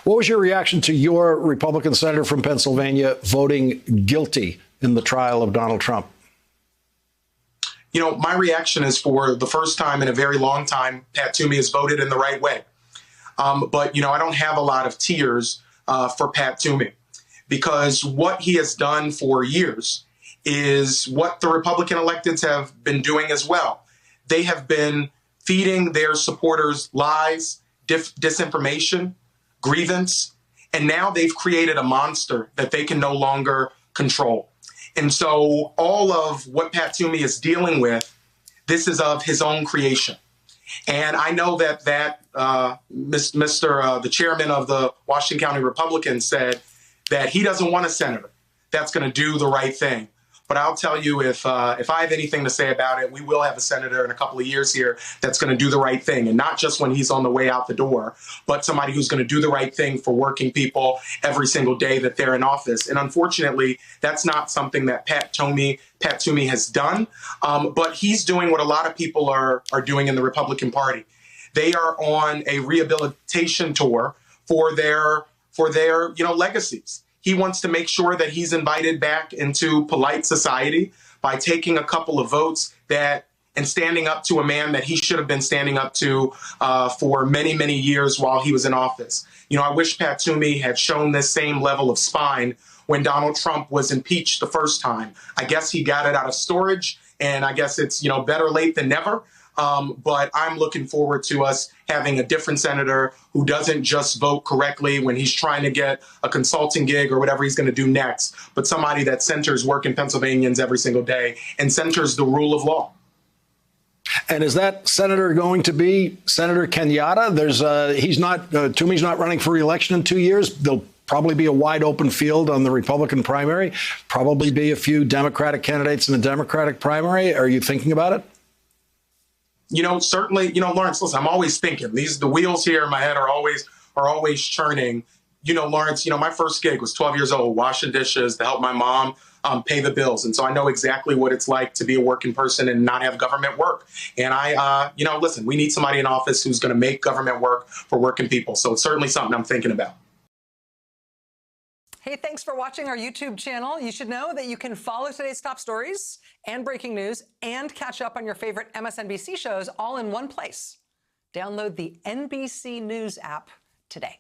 What was your reaction to your Republican senator from Pennsylvania voting guilty in the trial of Donald Trump? You know, my reaction is, for the first time in a very long time, Pat Toomey has voted in the right way. But, you know, I don't have a lot of tears for Pat Toomey, because what he has done for years is what the Republican electeds have been doing as well. They have been feeding their supporters lies, disinformation, grievance, and now they've created a monster that they can no longer control. And so all of what Pat Toomey is dealing with, this is of his own creation. And I know that the chairman of the Washington County Republicans said that he doesn't want a senator that's going to do the right thing. But I'll tell you, if I have anything to say about it, we will have a senator in a couple of years here that's going to do the right thing. And not just when he's on the way out the door, but somebody who's going to do the right thing for working people every single day that they're in office. And unfortunately, that's not something that Pat Toomey has done. But he's doing what a lot of people are doing in the Republican Party. They are on a rehabilitation tour for their legacies. He wants to make sure that he's invited back into polite society by taking a couple of votes and standing up to a man that he should have been standing up to for many, many years while he was in office. You know, I wish Pat Toomey had shown this same level of spine when Donald Trump was impeached the first time. I guess he got it out of storage, and I guess it's, better late than never. But I'm looking forward to us having a different senator who doesn't just vote correctly when he's trying to get a consulting gig or whatever he's going to do next, but somebody that centers working Pennsylvanians every single day and centers the rule of law. And is that senator going to be Senator Kenyatta? Toomey's not running for re-election in 2 years. There'll probably be a wide open field on the Republican primary, probably be a few Democratic candidates in the Democratic primary. Are you thinking about it? Certainly, Lawrence, listen, I'm always thinking. The wheels here in my head are always churning. Lawrence, my first gig was 12 years old, washing dishes to help my mom pay the bills. And so I know exactly what it's like to be a working person and not have government work. And listen, we need somebody in office who's going to make government work for working people. So it's certainly something I'm thinking about. Hey, thanks for watching our YouTube channel. You should know that you can follow today's top stories and breaking news and catch up on your favorite MSNBC shows all in one place. Download the NBC News app today.